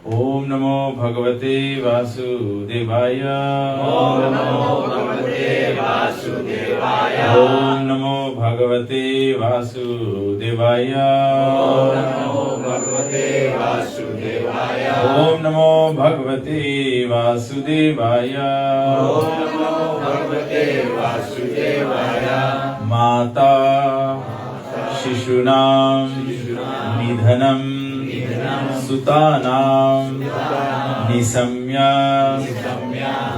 ओम नमो भगवते वासुदेवाय। ओम नमो भगवते वासुदेवाय। ओम नमो भगवते वासुदेवाय। ओम नमो भगवते वासुदेवाय। ओम नमो भगवते वासुदेवाय। ओम नमो भगवते वासुदेवाय। माता शिशूनां निधनं सुतानां निशम्य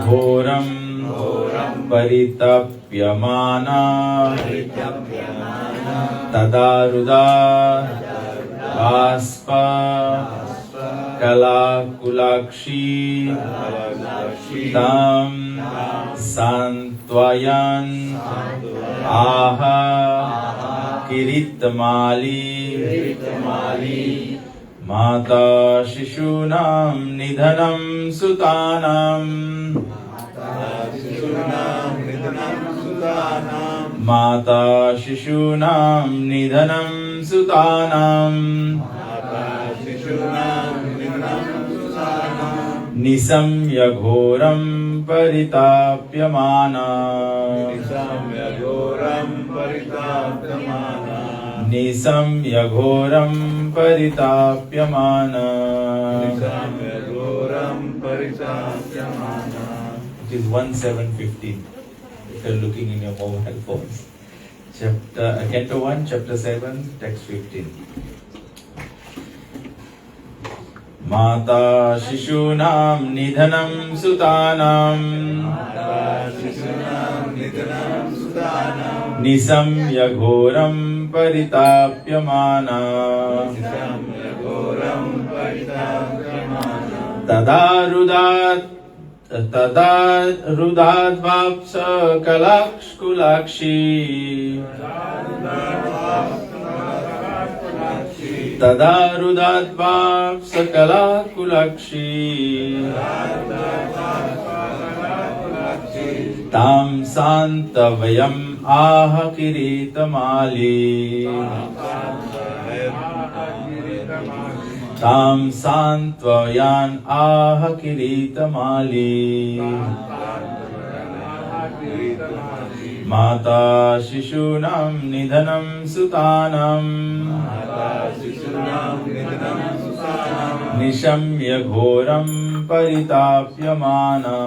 घोरं परितप्यमाना तदा रुदा बाष्प कलाकुलाक्षी तं सान्त्वयन् आह किरीटमाली माता शिशूनां निधनं सुतानां माता शिशूनां निधनं सुतानां निशम्य घोरं परिताप्यमाना निशम्य घोरं परिताप्यमाना। It is 1715. If you are looking in your mobile phones. Canto 1, chapter 7, text 15. माता शिशूनां निधनं सुतानां निशम्य घोरं परिताप्यमाना तदा रुदाद्वाप्स कलाकुलाक्षी तदा रुदाद्वाप्स कलाकुलाक्षी तां सान्त्वयम् आह किरीटमाली तां सान्त्वयन् आह किरीटमाली माता शिशूनां निधनं सुतानां निशम्य घोरं परिताप्यमाना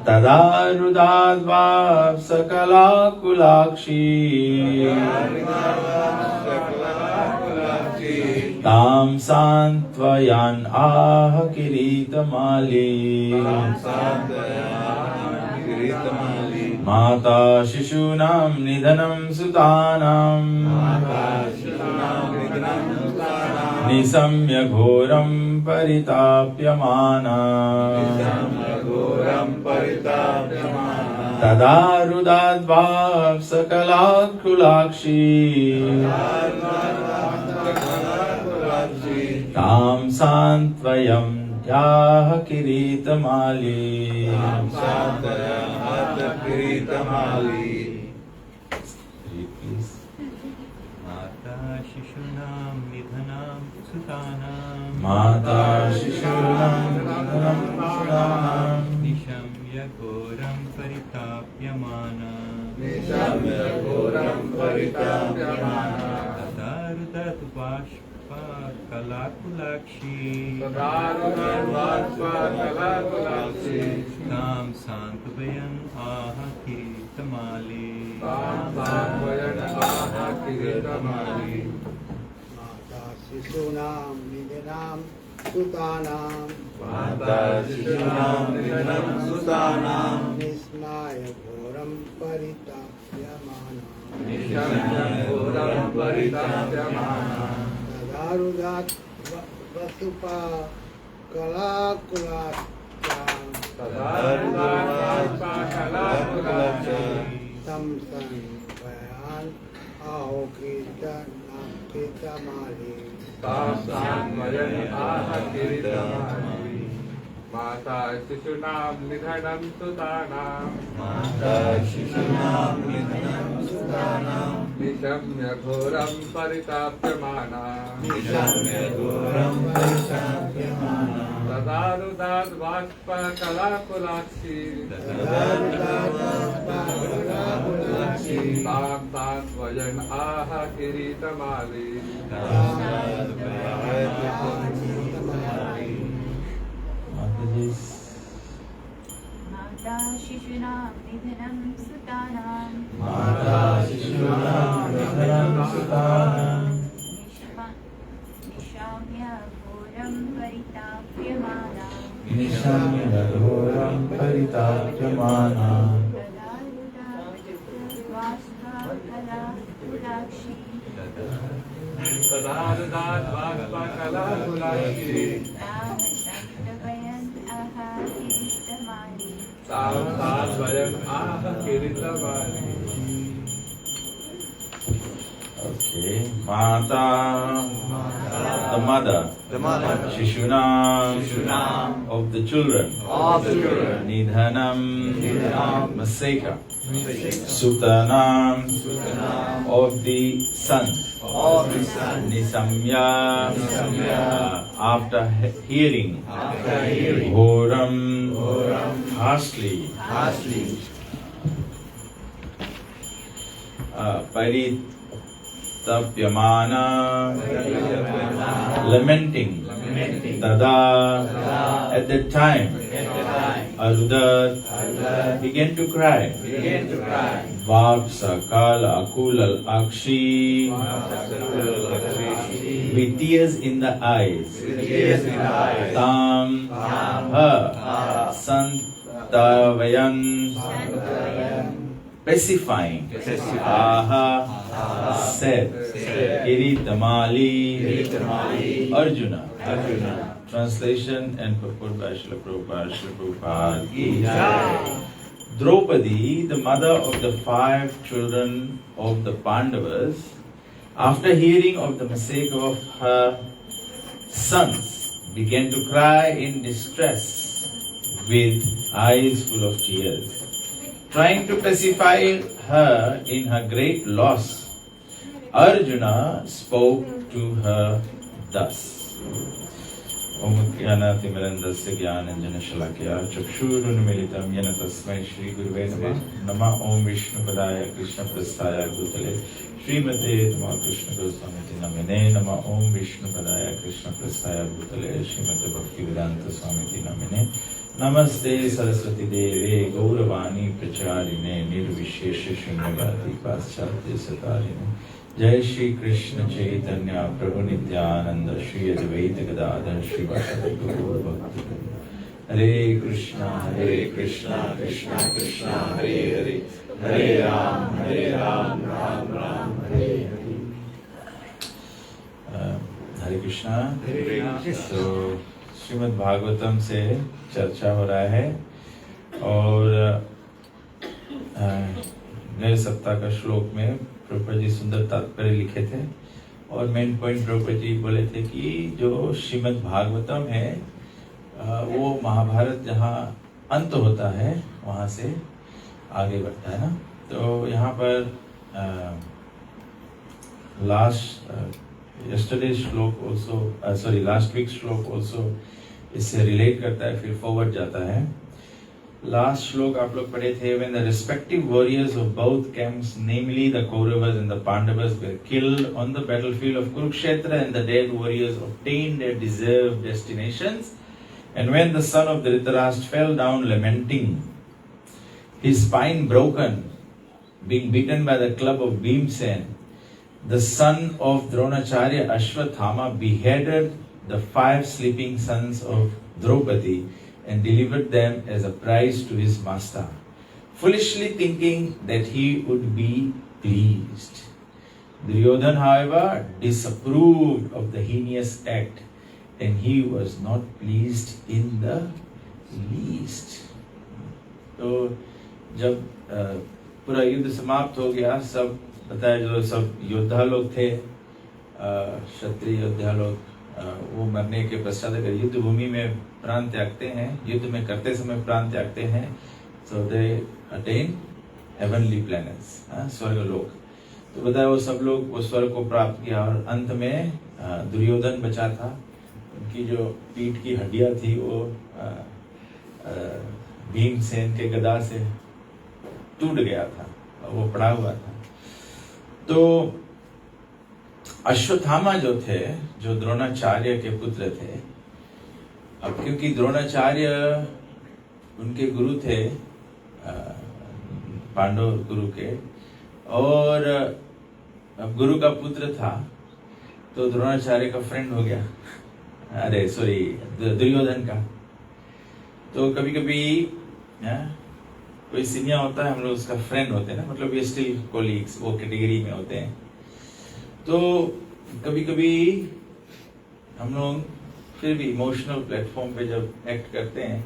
तदा रुदाद्वाप्स कलाकुलाक्षी तां सान्त्वयन् आह किरीटमाली माता शिशूनां निधनं सुतानां निशम्य घोरं परिताप्यमाना तदा रुदाद्वाप्स कलाकुलाक्षी तां सान्त्वयम् याह किरीटमाली माता शिशूनां निधनं सुतानां माता शिशूनां निधनं सुतानां निशम्य घोरं परिताप्यमाना तदा रुदत् बाष्प कलाकुलाक्षी तां सान्त्वयन् आह किरीटमाली माता शिशूनां निधनं सुतानां निस्नाय घोरं परिताप्यमाना तदा रुदात् वसुपा कलाकुलाक्षां तं सान्त्वयन् आह किरीटमाली माता शिशूनां निधनं सुतानां माता शिशूनां निधनं सुतानां निशम्य घोरं परिताप्यमाना तदारुदात् बाष्पकलाकुलाक्षी तां तां स्वयं आह किरीटमाली माता शिशूनां निधनं सुतानां निशाम्य घोरं परिताप्यमाना तदारुदात् बाष्पकलाकुलाक्षी तां तां स्वयं आह किरीटमाली. Okay, Mata, the mother, Shishunam, of the children, Nidhanam, Maseka, Sutanam, of the sons, Nisamya, after hearing, Ghoram, harshly, Paritapyamana, lamenting, Tada, at that time, Arudat began to cry, Vapsakala Akulal Akshi, with tears in the eyes, Tam, her, Santavayan, specifying, Aha, said, Kiritamali, Arjuna. Translation and purport by Srila Prabhupada. Draupadi, the mother of the 5 children of the Pandavas, after hearing of the mistake of her sons, began to cry in distress with eyes full of tears. Trying to pacify her in her great loss, Arjuna spoke to her thus. Om Jnanatimirandasya Jnananjana Shalakya Chakshurunmilitam Yena Tasmai Shri Guruve Namah Namah Om Vishnu Padaya Krishna Prasthaya Bhutale Srimate Namah Krishna Goswamiti Namine Namah Om Vishnu Padaya Krishna Prasthaya Bhutale Srimate Bhaktivedanta Swamiti Namine Namaste Saraswati Deve Gauravani Pracharine Nirvishesha Srimagati Paschatya Satarine Jai Shri Krishna Chaitanya Prabhu Nityananda Shri Advaita Gadadhar Shri Vasari Gaur Bhakti Hare Krishna Krishna Krishna Hare Hare Hare Ram Ram Ram Hare Hare. Hare Krishna. So Shrimad Bhagavatam से चर्चा हो रहा है और नए सप्ताह का श्लोक में प्रभुपाद जी सुंदर तात्पर्य लिखे थे और मेन पॉइंट प्रभुपाद जी बोले थे कि जो श्रीमद् भागवतम है वो महाभारत जहाँ अंत होता है वहाँ से आगे बढ़ता है ना. तो यहाँ पर लास्ट वीक श्लोक ऑल्सो इससे रिलेट करता है, फिर फॉरवर्ड जाता है. लास्ट श्लोक आप लोग पढ़े थे, when the respective warriors of both camps, namely the Kauravas and the Pandavas, were killed on the battlefield of Kurukshetra and the dead warriors obtained their deserved destinations, and when the son of Dhritarashtra fell down lamenting, his spine broken, being beaten by the club of Bhimsen, the son of Dronacharya Ashwathama beheaded the 5 sleeping sons of Draupadi and delivered them as a prize to his master, foolishly thinking that he would be pleased. Duryodhana, however, disapproved of the heinous act, and he was not pleased in the least. तो जब पूरा युद्ध समाप्त हो गया, सब बताया जो सब योद्धा लोग थे, क्षत्रिय योद्धा लोग, वो मरने के पश्चात अगर युद्ध भूमि में प्राण त्यागते हैं, युद्ध में करते समय प्राण त्यागते हैं, so they attain heavenly planets, स्वर्गलोक. तो बताया वो सब लोग वो स्वर्ग को प्राप्त किया और अंत में दुर्योधन बचा था। उनकी जो पीठ की हड्डियां थी वो भीमसेन के गदा से टूट गया था, वो पड़ा हुआ था। तो अश्वत्थामा जो थे, जो द्रोणाचार्य के पुत्र थे, अब क्योंकि द्रोणाचार्य उनके गुरु थे, पांडव गुरु के, और अब गुरु का पुत्र था तो द्रोणाचार्य का फ्रेंड हो गया, अरे सॉरी दुर्योधन का। तो कभी कभी कोई सीनियर होता है, हम लोग उसका फ्रेंड होते हैं ना, मतलब ये स्टिल कोलीग्स, वो कैटेगरी में होते हैं। तो कभी कभी हम लोग फिर भी इमोशनल प्लेटफॉर्म पे जब एक्ट करते हैं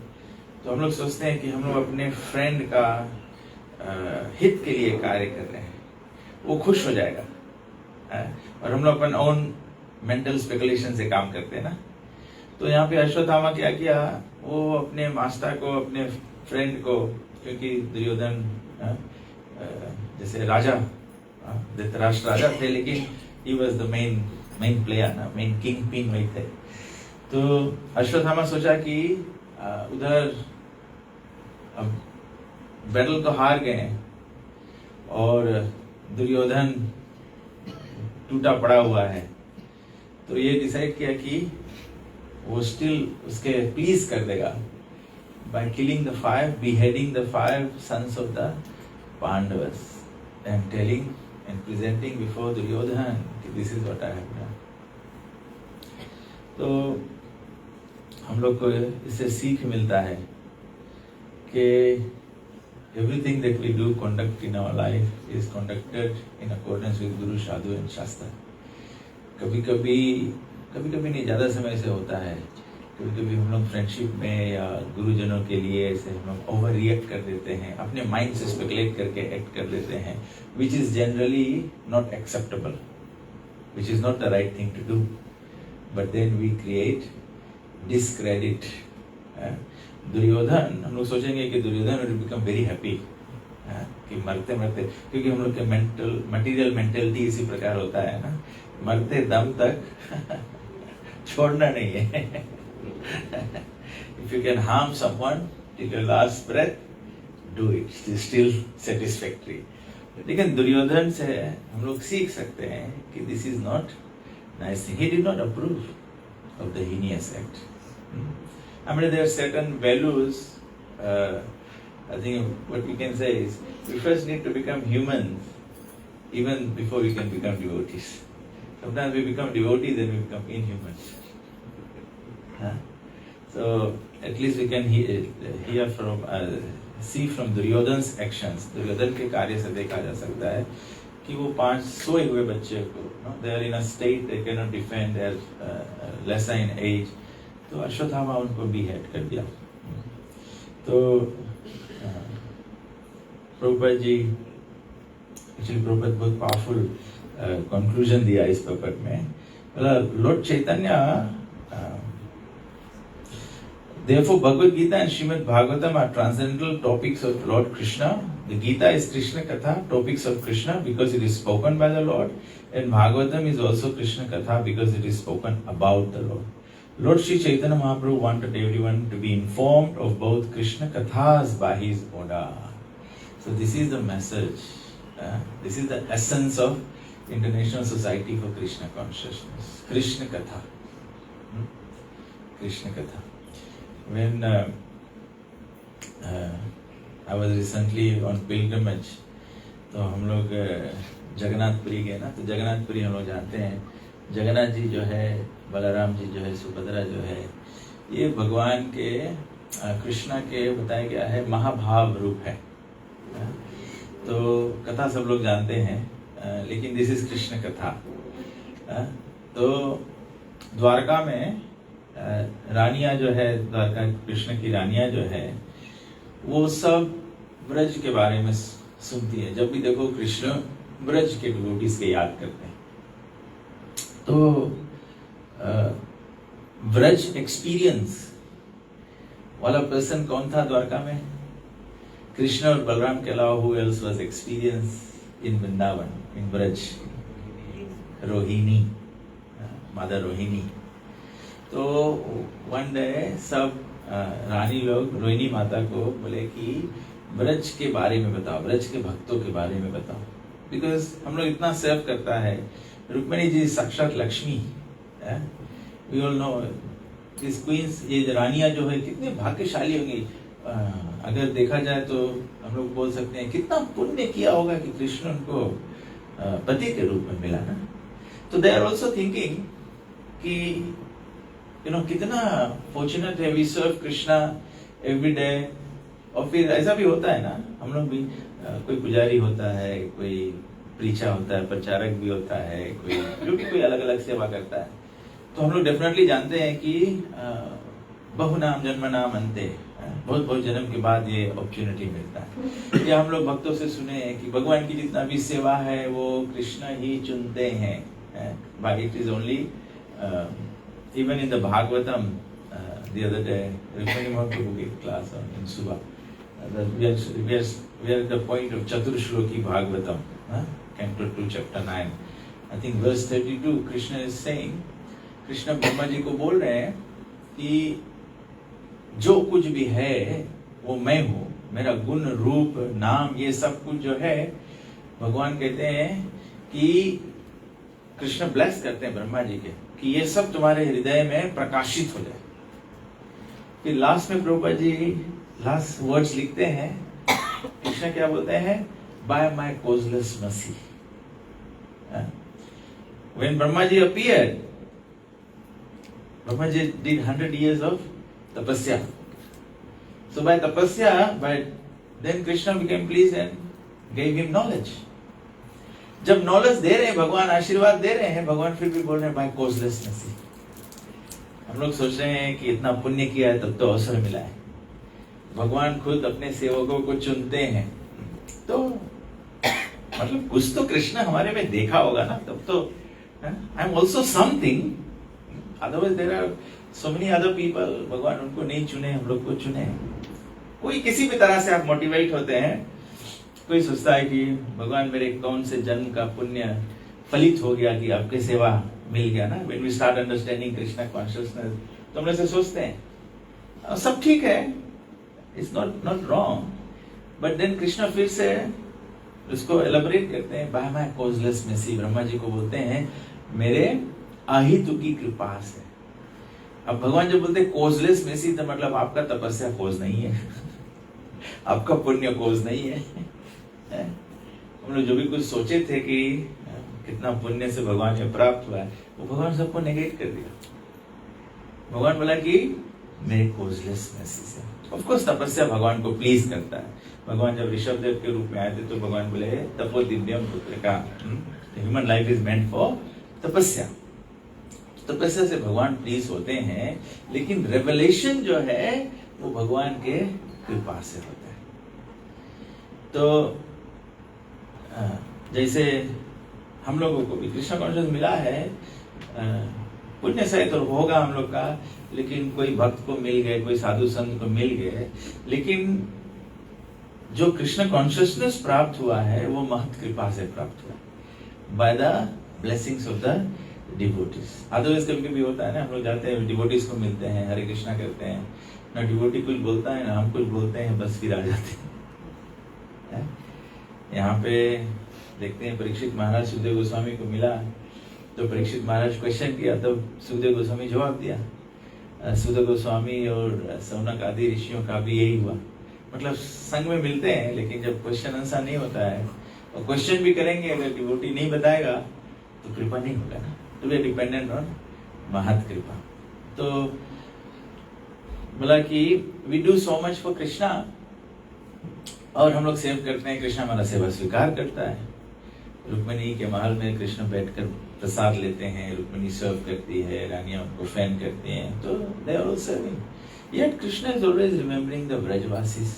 तो हम लोग सोचते हैं कि हम लोग अपने फ्रेंड का हित के लिए कार्य कर रहे हैं, वो खुश हो जाएगा, और हम लोग अपन ओन मेंटल स्पेकुलेशन से काम करते हैं ना। तो यहाँ पे अश्वत्थामा क्या किया, वो अपने मास्टर को, अपने फ्रेंड को, क्योंकि दुर्योधन जैसे राजा, धृतराष्ट्र राजा थे, लेकिन he was the main player ना, मेन किंग पिन वही थे। तो अश्वत्थामा सोचा कि उधर अब बैटल तो हार गए और दुर्योधन टूटा पड़ा हुआ है, तो ये डिसाइड किया कि वो स्टिल उसके प्लीज कर देगा by killing the five, beheading the 5 sons of the Pandavas and telling and presenting before Duryodhan, this is what I have done. तो हम लोग को इससे सीख मिलता है कि everything that we do conduct in our life is conducted in accordance with Guru, Sadhu and Shastra. कभी कभी नहीं, ज़्यादा समय से होता है, कभी कभी हम लोग फ्रेंडशिप में या गुरुजनों के लिए ऐसे हम लोग ओवर रिएक्ट कर देते हैं, अपने माइंड से स्पेकुलेट करके एक्ट कर देते हैं, which is generally not acceptable, which is not the right thing to do, but then we create discredit. Duryodhana, हम लोग सोचेंगे कि Duryodhana will become very happy कि मरते मरते, क्योंकि हम लोग के मटीरियल मेंटेलिटी इसी प्रकार होता है ना, मरते दम तक छोड़ना नहीं है। If you can harm someone till your last breath, do it. It's still satisfactory. लेकिन दुर्योधन से हम लोग सीख सकते हैं कि this is not nice thing. He did not approve of the heinous act. I mean, there are certain values. I think what we can say is we first need to become humans even before we can become devotees. Sometimes we become devotees and we become inhuman. So at least we can hear from, see from Duryodhan's actions. Duryodhan के कार्य से देखा जा सकता है कि वो 5 सोए हुए बच्चे को, they are in a state they cannot defend, they are lesser in age, तो अश्वत्थामा उनको behead कर दिया। तो प्रभुपाद जी, एक्चुअली प्रभुपाद बहुत पावरफुल कंक्लूजन दिया इस पेपर में। मतलब Lord Chaitanya, therefore Bhagavad Gita and Srimad Bhagavatam are transcendental topics of Lord Krishna. The Gita is Krishna Katha, topics of Krishna, because it is spoken by the Lord, and Bhagavatam is also Krishna Katha because it is spoken about the Lord. Lord Sri Chaitanya Mahaprabhu wanted everyone to be informed of both Krishna Kathas by his order. So this is the message. This is the essence of International Society for Krishna Consciousness. Krishna Katha. Krishna Katha. When I was recently on pilgrimage, तो हम लोग जगन्नाथपुरी गए ना, तो जगन्नाथपुरी हम लोग जानते हैं, जगन्नाथ जी जो है, बलराम जी जो है, सुभद्रा जो है, ये भगवान के कृष्णा के बताया गया है महाभाव रूप है। तो कथा सब लोग जानते हैं, लेकिन दिस इज कृष्ण कथा। तो द्वारका में रानियां जो है, द्वारका कृष्ण की रानियां जो है, वो सब ब्रज के बारे में सुनती है। जब भी देखो कृष्ण ब्रज के डिवोटीज के याद करते हैं। तो ब्रज एक्सपीरियंस वाला पर्सन कौन था द्वारका में? कृष्ण और बलराम के अलावा who else was in Vrindavan, in Braj, Rohini, Mother Rohini. तो वन डे सब रानी लोग रोहिणी माता को बोले कि ब्रज के बारे में बताओ, ब्रज के भक्तों के बारे में बताओ, बिकॉज हम लोग इतना सर्व करता है। रुक्मिणी जी साक्षात Lakshmi, we all know this queens, ये रानियां जो है कितनी भाग्यशाली होंगी। अगर देखा जाए तो हम लोग बोल सकते हैं कितना पुण्य किया होगा कि कृष्ण उनको पति के रूप में मिला ना। तो दे आर ऑल्सो थिंकिंग कि कितना फॉर्चुनेट है, we serve Krishna every day. और फिर ऐसा भी होता है ना, हम लोग भी कोई पुजारी होता है, कोई प्रीचा होता है, प्रचारक भी होता है, कोई जो भी कोई अलग अलग सेवा करता है। तो हम लोग डेफिनेटली जानते हैं कि बहु नाम जन्म नाम अंते, बहुत बहुत जन्म के बाद ये अपॉर्चुनिटी मिलता है। या हम लोग भक्तों से सुने कि भगवान की जितना भी सेवा है वो कृष्ण ही चुनते हैं। It is only even in the Bhagavatam, the other day, Rukmini Mahaprabhu gave class in Subha. We are at the point of Chaturshloki Bhagavatam, Canto 2, Chapter 9. I think verse 32, Krishna is saying, Krishna Brahma ji को बोल रहे हैं कि जो कुछ भी है वो मैं हूँ, मेरा गुण रूप नाम ये सब कुछ जो है, भगवान कहते हैं कि कृष्ण ब्लेस करते हैं ब्रह्मा जी के कि ये सब तुम्हारे हृदय में प्रकाशित हो जाए। फिर लास्ट में प्रभुपाद जी लास्ट वर्ड्स लिखते हैं, कृष्ण क्या बोलते हैं, by my causeless mercy. When Brahma ji appeared, Brahma ji did 100 years of tapasya. So by tapasya, then Krishna became pleased and gave him knowledge. जब नॉलेज दे रहे हैं भगवान, आशीर्वाद दे रहे हैं भगवान, फिर भी बोल रहे हैं बाय कॉजलेस मर्सी। हम लोग सोच रहे हैं कि इतना पुण्य किया है तब तो अवसर मिला है। भगवान खुद अपने सेवकों को चुनते हैं, तो मतलब कुछ तो कृष्ण हमारे में देखा होगा ना, तब तो I am also something, otherwise there are so many other people. भगवान उनको नहीं चुने, हम लोग को चुने। कोई किसी भी तरह से आप मोटिवेट होते हैं, कोई सोचता है कि भगवान मेरे कौन से जन्म का पुण्य फलित हो गया कि आपकी सेवा मिल गया ना। When we start understanding Krishna consciousness, तो हम ऐसे सोचते हैं सब ठीक है, it's not wrong, but then Krishna फिर से उसको एलाबोरेट करते हैं, by my causeless mercy। Brahma ji को बोलते हैं मेरे अहितु की कृपा से। अब भगवान जब बोलते हैं causeless mercy, तो मतलब आपका तपस्या कोज नहीं है, आपका पुण्य कोज नहीं है। हम लोग जो भी कुछ सोचे थे कि कितना पुण्य से भगवान में प्राप्त हुआ है, वो भगवान सबको नेगेट कर दिया। भगवान बोला कि मेरे कॉजलेस मर्सी से। ऑफ कोर्स तपस्या भगवान को प्लीज करता है। भगवान जब ऋषभ देव के रूप में आए थे तो भगवान बोले तपो दिव्यम पुत्र का, human life is meant for तपस्या। तपस्या से भगवान प्लीज होते हैं, लेकिन रेवलेशन जो है वो भगवान के कृपा से होता है। तो जैसे हम लोगों को भी कृष्ण कॉन्शियस मिला है, पुण्य से तो होगा हम लोग का, लेकिन कोई भक्त को मिल गए, कोई साधु संत को मिल गए, लेकिन जो कृष्ण कॉन्शियसनेस प्राप्त हुआ है वो महत कृपा से प्राप्त हुआ, by the blessings of the devotees. Otherwise कभी कभी होता है ना, हम लोग जाते हैं डिवोटीज को मिलते हैं, हरे कृष्णा करते हैं ना, डिवोटी कुछ बोलता है ना हम कुछ बोलते हैं, बस फिर आ जाते हैं। यहाँ पे देखते हैं परीक्षित महाराज सुखदेव गोस्वामी को मिला, तो परीक्षित महाराज क्वेश्चन किया, तब सुखदेव गोस्वामी जवाब दिया। सुखदेव गोस्वामी और सौनक आदि ऋषियों का भी यही हुआ, मतलब संग में मिलते हैं, लेकिन जब क्वेश्चन आंसर नहीं होता है और क्वेश्चन भी करेंगे, अगर डिवोटी नहीं बताएगा तो कृपा नहीं होगा ना, तो वी आर डिपेंडेंट ऑन महत कृपा। तो बोला कि we do so much for Krishna, और हम लोग सेव करते हैं, कृष्ण हमारा सेवा स्वीकार करता है। रुक्मिणी के महल में कृष्ण बैठकर प्रसाद लेते हैं, रुक्मिणी सर्व करती है, रानियां उनको फैन करती हैं, तो they are all serving. Yet Krishna is always remembering the Brajvasis,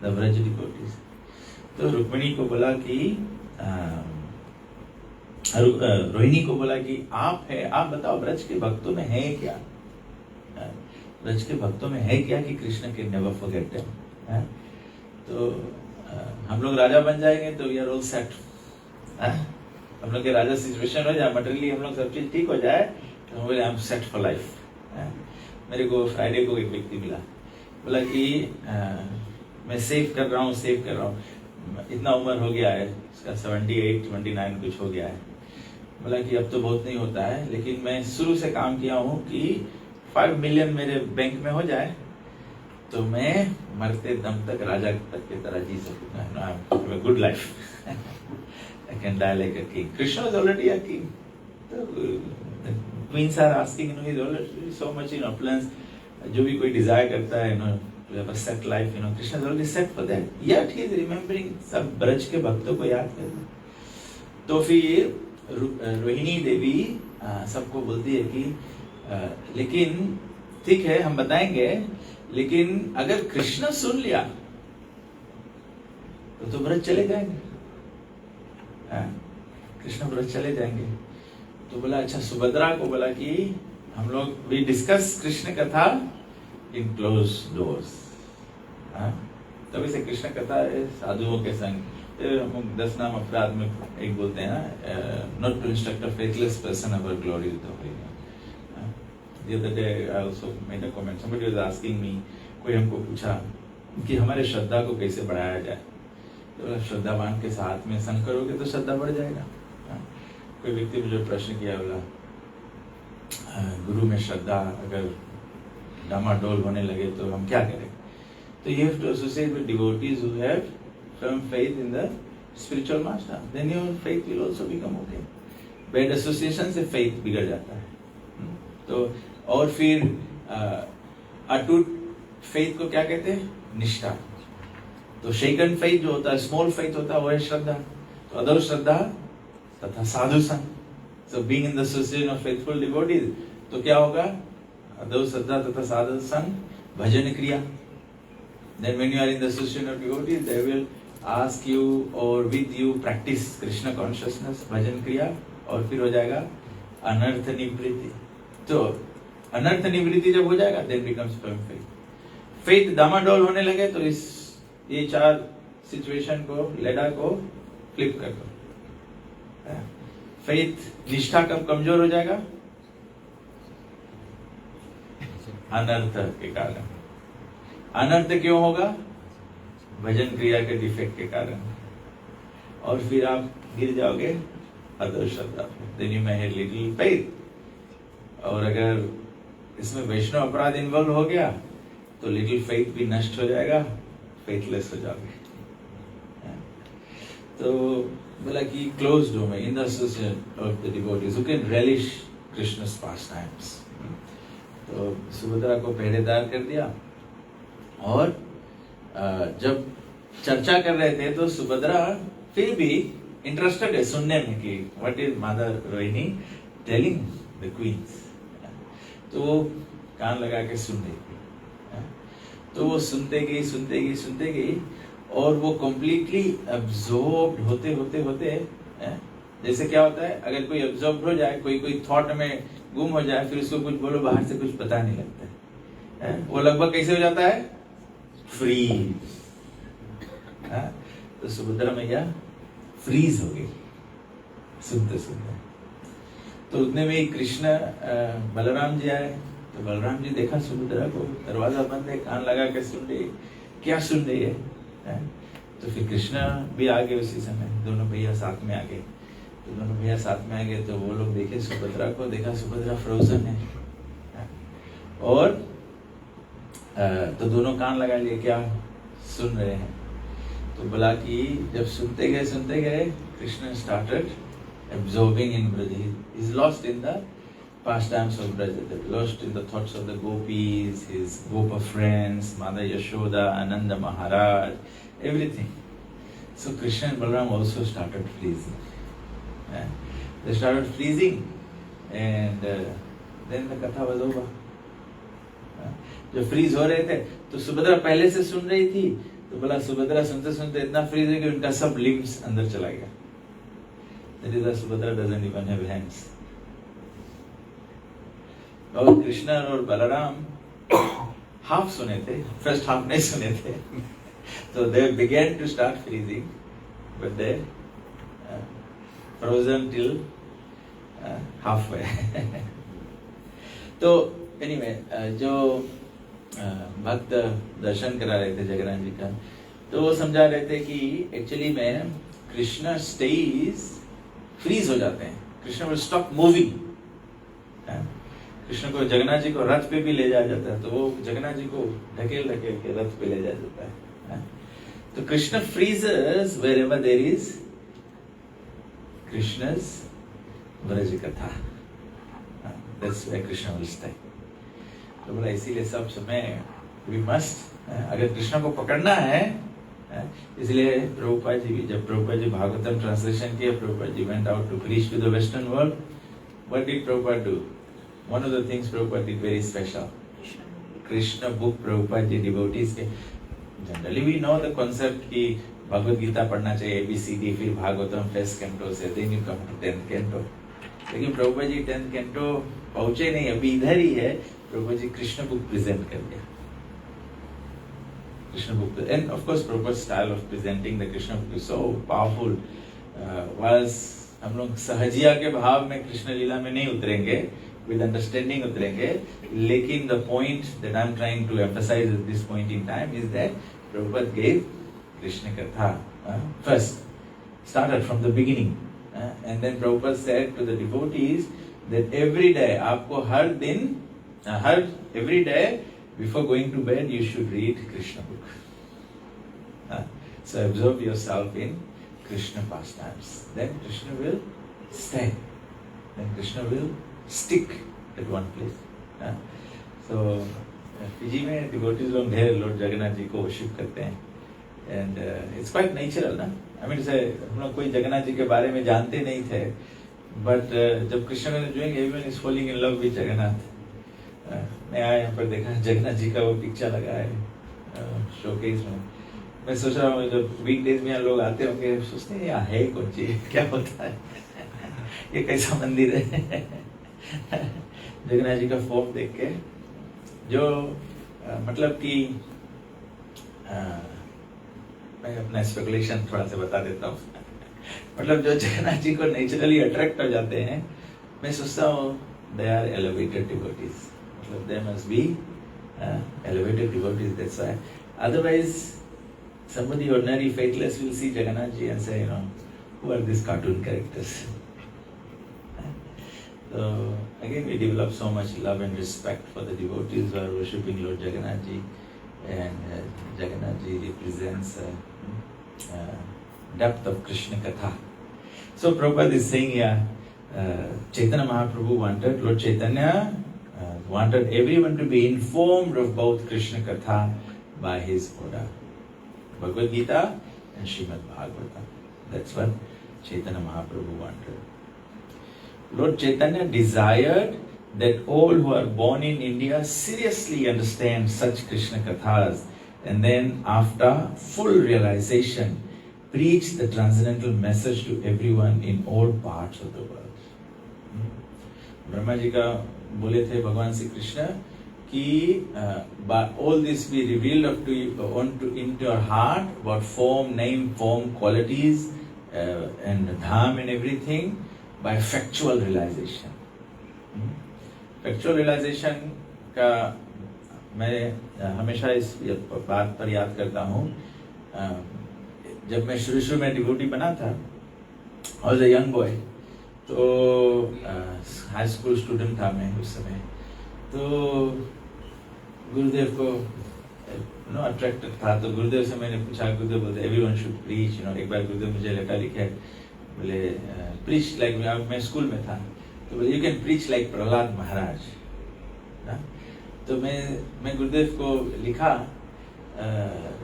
the Braj devotees. तो रुक्मिणी को बोला कि रोहिणी को बोला कि आप है, आप बताओ ब्रज के भक्तों में है क्या, ब्रज के भक्तों में है क्या कि कृष्ण के नेवर फॉरगेट देम। तो हम लोग राजा बन जाएंगे तो वी आर ऑल सेट, हम लोग के राजा सिचुएशन हो जाए, मटेरियली हम लोग सब चीज ठीक हो जाए तो हम बोले I am set for life. मेरे को फ्राइडे को एक व्यक्ति मिला, बोला कि मैं सेव कर रहा हूँ, इतना उम्र हो गया है इसका 78 29 कुछ हो गया है। बोला कि अब तो बहुत नहीं होता है, लेकिन मैं शुरू से काम किया हूँ कि 5 मिलियन मेरे बैंक में हो जाए तो मैं मरते दम तक राजा तक की तरह जी सकूंगा, good life, I can die like a king. Krishna is already a king, queens are asking, he is already so much in opulence, जो भी कोई डिजायर करता है to have a set life, Krishna is already set for that, yet he is remembering सब ब्रज के भक्तों को याद करना। तो फिर रोहिणी देवी सबको बोलती है कि लेकिन ठीक है हम बताएंगे, लेकिन अगर कृष्ण सुन लिया तो ब्रज चले जाएंगे, कृष्ण ब्रज चले जाएंगे। तो बोला अच्छा, सुभद्रा को बोला कि हम लोग भी डिस्कस कृष्ण कथा इन क्लोज डोर्स। तभी से कृष्ण कथा है साधुओं के संग। हम 10 नाम अपराध में एक बोलते हैं ना, not to instruct a faithless person about glory of the holy. The other day I also made a comment, somebody was asking me, कोई हमको पूछा कि हमारे श्रद्धा को कैसे बढ़ाया जाए। तो श्रद्धावान के साथ में संग करोगे तो श्रद्धा बढ़ जाएगा। कोई व्यक्ति मुझे प्रश्न किया, बोला गुरु में श्रद्धा अगर डामाडोल होने लगे तो हम क्या करें? तो you have to associate with devotees who have firm faith in the spiritual master, then your faith will also become okay. Bad association से faith बिगड़ जाता है। तो और फिर अटूट faith को क्या कहते हैं? निष्ठा। तो shaken faith जो होता है, small faith होता है, वो है श्रद्धा। तो अदर श्रद्धा तथा साधु संग। So being in the association of faithful devotees, तो क्या होगा? अदर श्रद्धा तथा साधु संग, भजन क्रिया। Then when you are in the association of devotees, they will ask you or with you practice Krishna consciousness, भजन क्रिया, और फिर हो जाएगा अनर्थ निवृत्ति। तो अनर्थ निवृत्ति जब हो जाएगा, then becomes firm faith. Faith डामाडोल होने लगे तो ये 4 सिचुएशन को, लेडा को फ्लिप कर दो। फेथ निष्ठा कब कमजोर हो जाएगा? अनर्थ के कारण। अनर्थ क्यों होगा? भजन क्रिया के डिफेक्ट के कारण। और फिर आप गिर जाओगे अदर श्रद्धा पे, then you may have little faith। और अगर इसमें वैष्णव अपराध इन्वॉल्व हो गया तो लिटिल फेथ भी नष्ट हो जाएगा, फेथलेस हो जाओगे। तो बोला कि क्लोज डोर में, in the association of the devotees who can relish Krishna's pastimes। तो सुभद्रा को पहरेदार कर दिया। और जब चर्चा कर रहे थे तो सुभद्रा फिर भी इंटरेस्टेड है सुनने में कि what is mother Rohini telling the queens. तो वो कान लगा के सुन रही थी। तो वो सुनते गई और वो कंप्लीटली अब्सॉर्ब्ड होते होते जैसे क्या होता है, अगर कोई अब्सॉर्ब्ड हो जाए, कोई थॉट में गुम हो जाए, फिर उसको कुछ बोलो बाहर से कुछ पता नहीं लगता है। वो लगभग कैसे हो जाता है? फ्रीज। तो सुभद्रा मैया फ्रीज हो गई सुनते। तो उतने में कृष्ण बलराम जी आए। तो बलराम जी देखा सुभद्रा को, दरवाजा बंद है, कान लगा के सुन रही, क्या सुन रही है? तो फिर कृष्ण भी आ गए उसी समय, दोनों भैया साथ में आ गए। तो वो लोग देखे सुभद्रा को, देखा सुभद्रा फ्रोजन है। और तो दोनों कान लगा लिए, क्या सुन रहे हैं? तो बोला कि जब सुनते गए Krishna started absorbing in Braj. He is lost in the pastimes of Braj, lost in the thoughts of the gopis, his gopa friends, Mother Yashoda, Ananda Maharaj, everything. So Krishna and Balaram also started freezing. They started freezing, and then the katha was over. जो freeze हो रहे थे तो सुभद्रा पहले से सुन रही थी। तो बोला सुभद्रा सुनते इतना फ्रीज है कि उनका सब लिम्स अंदर चला गया। That is why Subhadra doesn't even have hands. और कृष्ण और बलराम हाफ सुने थे, फर्स्ट हाफ नहीं सुने थे। तो they began to start freezing, but they frozen till halfway. तो anyway, जो भक्त दर्शन करा रहे थे जगन्नाथ जी का, तो वो समझा रहे थे कि एक्चुअली में कृष्ण स्टेज फ्रीज हो जाते हैं, Krishna will stop moving. Krishna को जगन्नाथ जी को रथ पे भी ले जाया जाता है, तो वो जगन्नाथ जी को ढकेल ढकेल के रथ पे ले जाया जाता है। तो Krishna freezers wherever there is Krishna's Braj कथा, that's where Krishna will stay। तो बोला इसीलिए सब समय we must, अगर कृष्ण को पकड़ना है, इसलिए प्रभुपाद जी भी, जब प्रभुपाद जी भागवतम ट्रांसलेशन किए, Prabhupada ji went out to preach to the western world, what did Prabhupada do? One of the things Prabhupada did very special, Krishna book Prabhupada ji devotees के, generally we know the concept कि भगवत गीता पढ़ना चाहिए ABCD, फिर Bhagavatam first canto से, then you come to 10th canto. लेकिन Prabhupada ji 10th canto पहुंचे नहीं, अभी इधर ही है। प्रभुपाद जी कृष्ण बुक प्रेजेंट कर दिया, Krishna book, and of course Prabhupada's style of presenting the Krishna book is so powerful। was हम लोग सहजिया के भाव में कृष्ण लीला में नहीं उतरेंगे, with understanding उतरेंगे, लेकिन the point that I'm trying to emphasize at this point in time is that Prabhupada gave Krishna Katha first, started from the beginning, and then Prabhupada said to the devotees that every day, आपको हर दिन, every day before going to bed you should read Krishna book। So absorb yourself in Krishna pastimes, then Krishna will stay, then Krishna will stick at one place। So Fiji में devotees लोग ढेर लोग जगन्नाथ जी को worship करते हैं, and it's quite natural ना। I mean say हम लोग कोई जगन्नाथ जी के बारे में जानते नहीं थे, but जब कृष्ण ने join, everyone is falling in love with Jagannath. मैं आया यहाँ पर देखा जगन्नाथ जी का वो पिक्चर लगा है शोकेस में। मैं सोच रहा हूँ जब वीकडेज में यहाँ लोग आते होंगे, सोचते हैं यहाँ है कौन चीज, क्या होता है, ये कैसा मंदिर है। जगन्नाथ जी का फॉर्म देख के जो मतलब कि मैं अपना स्पेकुलेशन थोड़ा सा बता देता हूँ। मतलब जो जगन्नाथ जी को नेचुरली अट्रैक्ट हो जाते हैं, मैं सोचता हूँ दे आर एलिवेटेड डिवोटीज, मतलब they must be elevated devotees, that's why. Otherwise somebody ordinary faithless will see Jagannath ji and say, you know, who are these cartoon characters? So again we develop so much love and respect for the devotees who are worshipping Lord Jagannath ji, and Jagannath ji represents depth of Krishna Katha। So Prabhupada is saying here, Chaitanya Mahaprabhu wanted, Lord Chaitanya wanted everyone to be informed of both Krishna Katha by his order, Bhagavad Gita and Srimad Bhagavatam. That's what Chaitanya Mahaprabhu wanted। Lord Chaitanya desired that all who are born in India seriously understand such Krishna Kathas, and then after full realization preach the transcendental message to everyone in all parts of the world। Brahma ji का बोले थे भगवान श्री कृष्ण कि all this be revealed up to you, into your heart about form, name, form, qualities, and dham and everything by factual realization। Factual realization का मैं हमेशा इस बात पर याद करता हूँ। जब मैं शुरू में डिवोटी बना था, I was a young boy, तो हाई स्कूल स्टूडेंट था मैं उस समय। तो गुरुदेव को नो अट्रैक्टेड था, तो गुरुदेव से मैंने पूछा, गुरुदेव बोलते everyone should preach, you know. एक बार गुरुदेव मुझे लेटर लिखे, बोले प्रीच लाइक, मैं स्कूल में था, तो बोले you can preach like Prahlad Maharaj ना। तो मैं गुरुदेव को लिखा,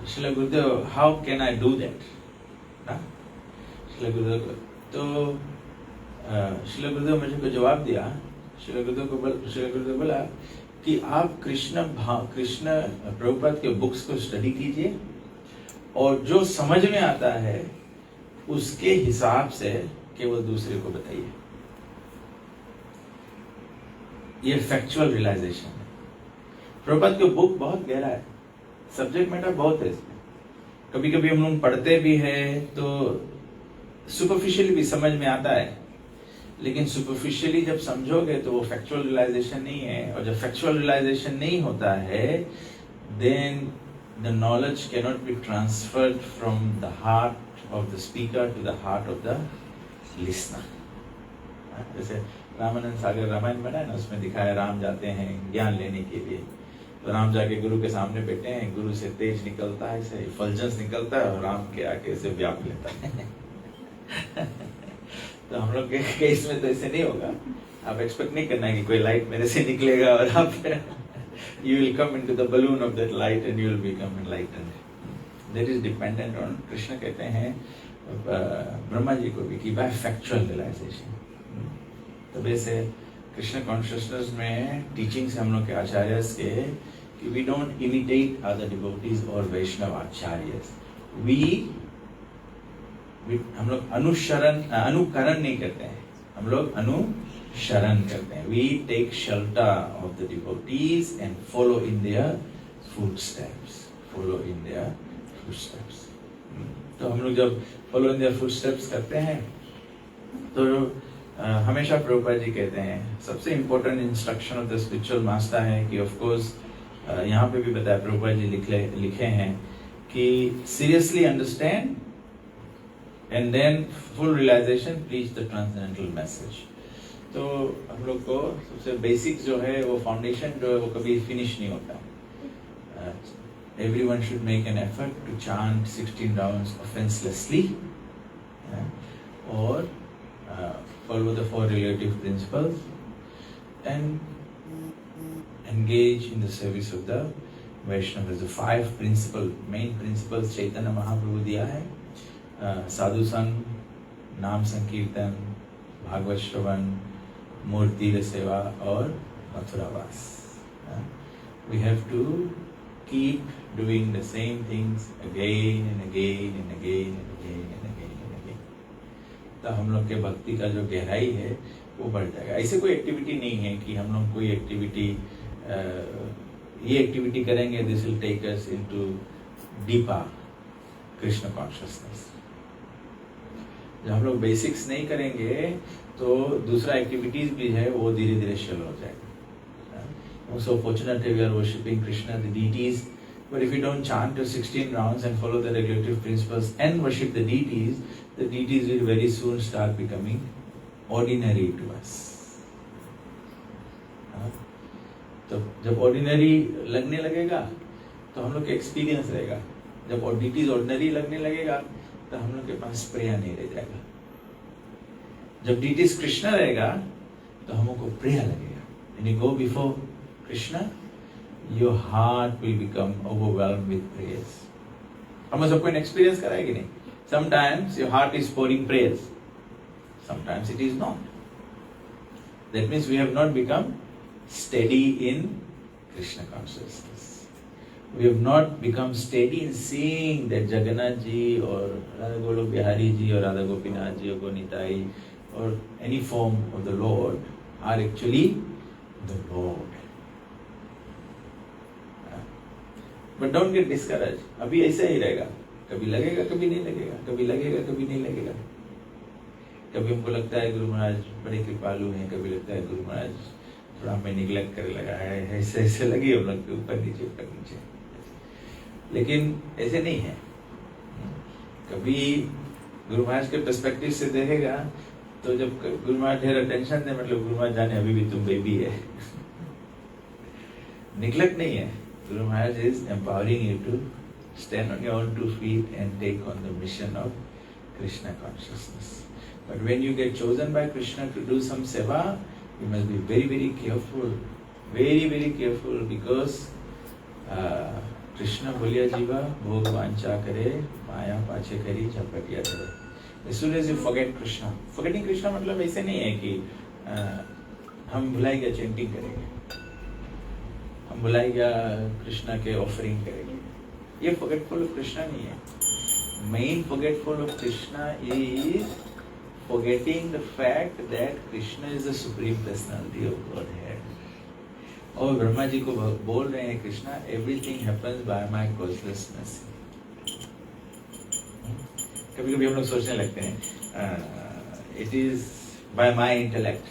Srila Gurudev how can I do that ना। श्रील गुरुदेव को तो श्रील गुरुदेव मुझे को जवाब दिया। श्रील गुरुदेव बोला कि आप कृष्ण प्रभुपाद के बुक्स को स्टडी कीजिए, और जो समझ में आता है उसके हिसाब से केवल दूसरे को बताइए। ये फैक्चुअल रियलाइजेशन है। प्रभुपाद के बुक बहुत गहरा है, सब्जेक्ट मैटर बहुत है इसमें। कभी कभी हम लोग पढ़ते भी हैं तो सुपरफिशियली भी समझ में आता है, लेकिन सुपरफिशियली जब समझोगे तो वो फैक्चुअल रियलाइजेशन नहीं है, और जब फैक्चुअल रियलाइजेशन नहीं होता है, then the knowledge cannot be transferred from the heart of the speaker to the heart of the listener. जैसे रामानंद सागर रामायण बना है ना, उसमें दिखाया राम जाते हैं ज्ञान लेने के लिए, तो राम जाके गुरु के सामने बैठे हैं, गुरु से तेज निकलता है, ऐसे फलजंस निकलता है, और राम के आके ऐसे व्याप लेता है। तो हम लोग के केस में तो ऐसे नहीं होगा। आप एक्सपेक्ट नहीं करना है कि कोई लाइट मेरे से निकलेगा और आप you will come into the balloon of that light and you will become enlightened. That is dependent on, Krishna कहते हैं ब्रह्मा जी को भी, कि बाय फैक्चुअल रियलाइजेशन। तब से कृष्ण कॉन्शियसनेस में टीचिंग से हम लोग के आचार्यस के, कि we don't imitate other devotees और वैष्णव आचार्यस, हम लोग अनुकरण नहीं करते हैं, हम लोग अनुसरण करते हैं। We take shelter of the devotees and follow in their footsteps, follow in their footsteps. तो हम लोग जब फॉलो इन देयर फुटस्टेप्स करते हैं, तो हमेशा प्रभुपाद जी कहते हैं सबसे important instruction of the spiritual master है कि ऑफ कोर्स यहाँ पे भी बताया, प्रभुपाद जी लिखे हैं कि seriously understand and then full realisation, please the transcendental message. तो हम लोग को सबसे बेसिक जो है वो फाउंडेशन जो है वो कभी फिनिश नहीं होता। Everyone should make an effort to chant 16 rounds offenselessly, or follow the 4 relative principles and engage in the service of the Vaishnavas. The 5 main principles Chaitanya Mahaprabhu दिया है, साधु संग, नाम संकीर्तन, भागवत श्रवण, मूर्ति सेवा और मथुरावास। We have to keep doing the same things again and again and again and again and again and again. तो हम लोग के भक्ति का जो गहराई है वो बढ़ जाएगा। ऐसे कोई एक्टिविटी नहीं है कि हम लोग कोई एक्टिविटी ये एक्टिविटी करेंगे, this will take us into deeper Krishna consciousness. जब हम लोग बेसिक्स नहीं करेंगे तो दूसरा एक्टिविटीज भी है वो धीरे धीरे शेल हो जाएगा। So fortunately we are worshipping Krishna, the deities, but if we don't chant your 16 rounds and follow the regulative principles and worship the deities will very soon start becoming ordinary to us. तो जब ordinary लगने लगेगा तो हम लोग का experience रहेगा। जब deities ordinary लगने लगेगा तो हम लोग के पास प्रेया नहीं रह जाएगा। जब deities कृष्णा रहेगा तो हमको प्रेया लगेगा। When you go before Krishna, your heart will become overwhelmed with prayers. हम सबको एक्सपीरियंस कराएगी नहीं। Sometimes your heart is pouring prayers, sometimes it is not. That means we have not become steady in Krishna consciousness. We have not become steady in seeing that Jagannath ji or Radha Golok Bihari ji or Radha Gopinath ji or Gonitai or any form of the Lord are actually the Lord. But don't get discouraged. अभी ऐसा ही रहेगा, कभी लगेगा कभी नहीं लगेगा, कभी लगेगा कभी नहीं लगेगा। कभी हमको लगता है गुरु महाराज बड़े कृपालु हैं, कभी लगता है गुरु महाराज थोड़ा हमें निगलेक्ट करने लगा है, ऐसे ऐसे लगी हम लोग के ऊपर नीचे। लेकिन ऐसे नहीं है। कभी गुरु महाराज के पर्सपेक्टिव से देखेगा तो जब गुरु महाराज ढेर अटेंशन दे, मतलब गुरु महाराज जाने अभी भी तुम बेबी है। निगलेक्ट नहीं है। Guru Maharaj is empowering you to stand on your own 2 feet and take on the mission of Krishna consciousness. But when you get chosen by Krishna to do some seva, you must be very, very careful. Very, very careful, because Krishna बोलिया जीवा भोग वांछा करे माया पाछे करी झपटिया करे. As soon as you forget Krishna, forgetting Krishna मतलब ऐसे नहीं है कि हम भुलाई गया चैंटिंग करेंगे, हम भुलाई गया कृष्णा के ऑफरिंग करेंगे, ये forgetful of कृष्णा नहीं है. Main forgetful of Krishna is forgetting the fact that Krishna is the supreme personality of Godhead. और ब्रह्मा जी को बोल रहे हैं Krishna, everything happens by my causeless mercy. कभी कभी हम लोग सोचने लगते हैं It is by my intellect.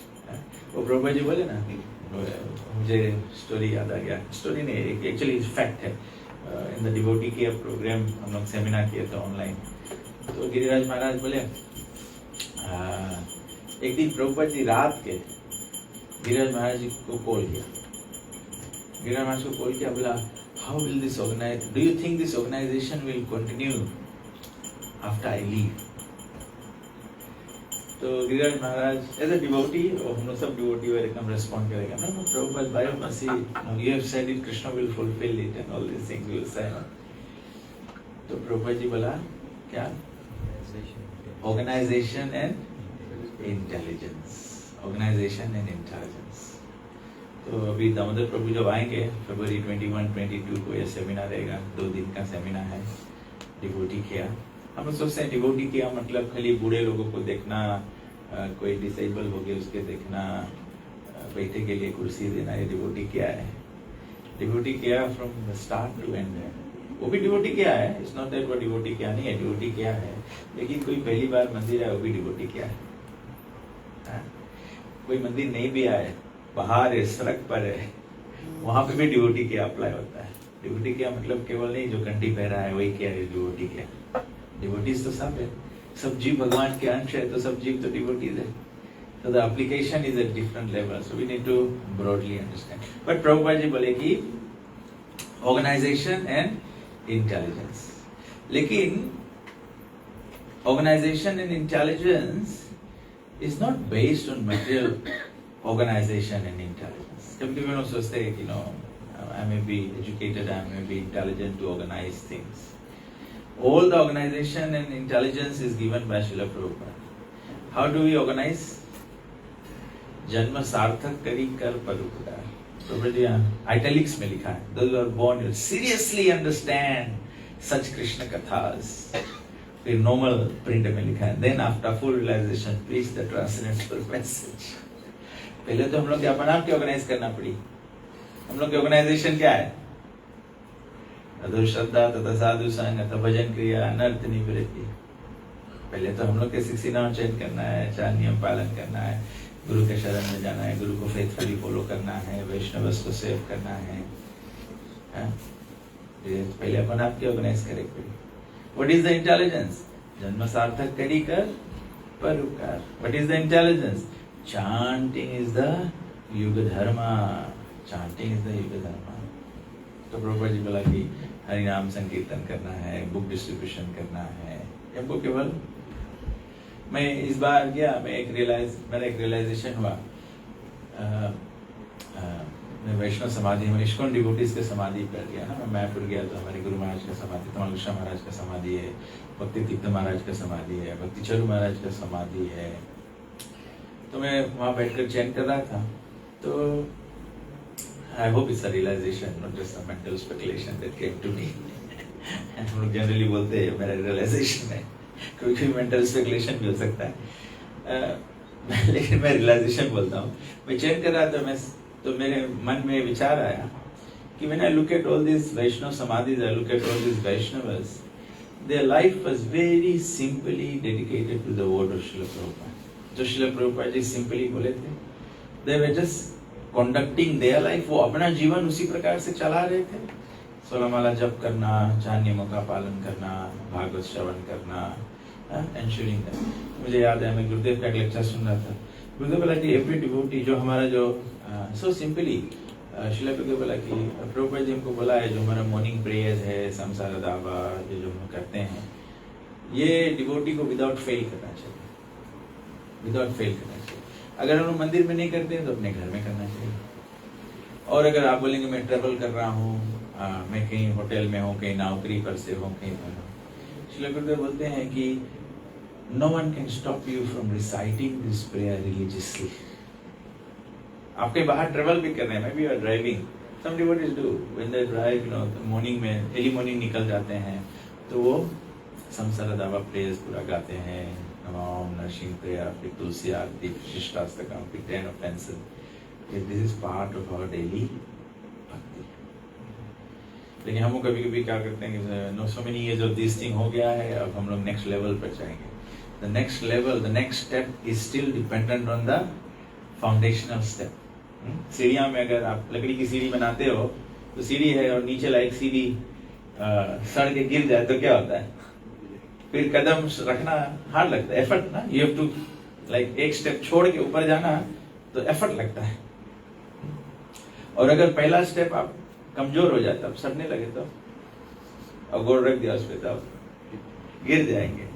वो प्रभुपाद जी बोले ना, मुझे स्टोरी याद आ गया, स्टोरी नहीं एक्चुअली फैक्ट है। इन द डिवोटी के प्रोग्राम हम लोग सेमिनार किए थे ऑनलाइन, तो गिरिराज महाराज बोले एक दिन प्रभुपाद जी रात के गिरिराज महाराज जी को कॉल किया, गिरिराज महाराज को कॉल किया, बोला how will this organise, do you think this organisation will continue after I leave? तो Giriraj Maharaj as a devotee, और हम लोग सब डिवोटी वर एकदम रेस्पॉन्ड करेगा, no Prabhupada by your mercy you have said it, Krishna will fulfil it and all this things will say. तो प्रभुपाद जी बोला क्या? Organisation and intelligence, organisation and intelligence. तो अभी दामोदर प्रभु जब आएंगे फरवरी 21-22 को ये सेमिनार रहेगा, 2 दिन का सेमिनार है डिवोटी किया। हम लोग सोचते हैं डिवोटी किया मतलब खाली बूढ़े लोगों को देखना, कोई डिसेबल हो गया उसके देखना, बैठे के लिए कुर्सी देना, ये डिवोटी किया है। डिवोटी किया फ्रॉम स्टार्ट टू एंड, वो भी डिवोटी किया है, इट्स नॉट दैट वो डिवोटी किया नहीं है, डिवोटी किया है, लेकिन कोई पहली बार मंदिर है वो भी डिवोटी किया है। कोई मंदिर नहीं भी आए, बाहर है, सड़क पर है, वहां पे भी डिवोटी किया अप्लाई होता है। डिवोटी किया मतलब केवल नहीं जो कंठी पहरा है वही किया है डिवोटी किया। डिवोटीज तो सब है, सब जीव भगवान के अंश है, तो सब जीव तो डिवोटीज है। So the application is at different levels, so we need to broadly understand. But Prabhupada ji बोले कि organization and intelligence. लेकिन organization and intelligence is not based on material organization and intelligence. कभी-कभी लोग सोचते हैं कि I may be educated, I may be intelligent to organize things. All the organization and intelligence is given by Srila Prabhupada. How do we organize? जन्म सार्थक करी कर परोपकार। प्रभुपाद जी italics में लिखा है, those who are born will seriously understand such Krishna kathas. फिर normal print में लिखा है, then after full realization preach the transcendental message. पहले तो हम लोग अपने आप के ऑर्गेनाइज करना पड़ी। हम लोग की ऑर्गेनाइजेशन क्या है? अधो श्रद्धा तथा साधु संग तथा भजन क्रिया अनर्थ निवृत्ति। पहले तो हम लोग के 69 चैन करना है, 4 नियम पालन करना है, गुरु के शरण में जाना है, गुरु को फेथफुली फॉलो करना है, वैष्णवस को सेव करना है। पहले अपन आपके ऑर्गेनाइज करेंगे। What is the intelligence? जन्म सार्थक करी कर परोपकार। What is the intelligence? Chanting is the युग धर्मा, चांटिंग इज द युग धर्मा। तो प्रभुपाद जी बोला कि हरि नाम संकीर्तन करना है, बुक डिस्ट्रीब्यूशन करना है। हमको केवल मैं इस बार गया, मेरा एक रियलाइजेशन हुआ। मैं वैष्णव समाधि में इस्कॉन डिवोटीज के समाधि पर गया ना, मैं मैपुर गया तो हमारे गुरु महाराज का समाधि, तमालकृष्ण महाराज का समाधि है, भक्ति तीर्थ महाराज का समाधि है, भक्ति चरु महाराज का समाधि है। तो मैं वहां बैठकर चैन कर रहा था। तो I hope it's a realisation, not just a mental speculation that came to me. हम लोग जनरली बोलते हैं मेरा रियलाइजेशन है, कोई मेंटल स्पेकुलेशन भी हो सकता है, लेकिन मैं रियलाइजेशन बोलता हूँ। मैं चेक कर रहा था, तो मेरे मन में विचार आया कि when I look at all these Vaishnava samadhis, I look at all these Vaishnavas, their life was very simply dedicated to the word of Srila Prabhupada. जो Srila Prabhupada जी simply बोले थे, they were just conducting their life, वो अपना जीवन उसी प्रकार से चला रहे थे। 16 माला जप करना, 4 नियमों का पालन करना, भागवत श्रवण करना, एंश्योरिंग दैट। मुझे याद है मैं गुरुदेव का एक लेक्चर सुन रहा था। गुरुदेव बोला कि एवरी डिवोटी जो हमारा जो सो सिंपली शिला गुरुदेव बोला कि प्रभुपाद जी हमको बोला है जो हमारा मॉर्निंग प्रेयर है, संसार दावा जो हम करते हैं, ये डिवोटी को विदाउट फेल करना चाहिए, विदाउट फेल करना चाहिए। अगर हम लोग मंदिर में नहीं करते हैं तो अपने घर में करना चाहिए। और अगर आप बोलेंगे मैं ट्रेवल कर रहा हूँ, मैं कहीं होटल में हूँ, कहीं नौकरी पर से हूँ, कहीं पर हूँ, शिला गुरुदेव बोलते हैं कि no one can stop you from reciting this prayer religiously. आप कहीं बाहर ट्रेवल भी कर रहे हैं, maybe you are driving, some devotees do when they drive, morning में early morning निकल जाते हैं तो वो संसार दावा प्रेयर्स पूरा गाते हैं, नमाम नरसिंह प्रेयर, फिर तुलसी आरती, शिष्टाष्टकम, फिर 10 offenses. This is part of our daily भक्ति। लेकिन हम कभी-कभी क्या करते हैं कि so many years of this thing हो गया है, अब हम लोग नेक्स्ट लेवल पर जाएंगे। the next level, the next step is still dependent on the foundational step. सीढ़ियाँ में अगर आप लकड़ी की सीढ़ी बनाते हो तो सीढ़ी है और नीचे लाइक सीढ़ी सड़ के गिर जाए तो क्या होता है, फिर कदम रखना हार्ड लगता है, एफर्ट ना, यू हैव टू लाइक एक स्टेप छोड़ के ऊपर जाना तो एफर्ट लगता है। और अगर पहला स्टेप आप कमजोर हो जाता, आप सड़ने लगे तो और गोड़ रख दिया उस पर तो गिर जाएंगे।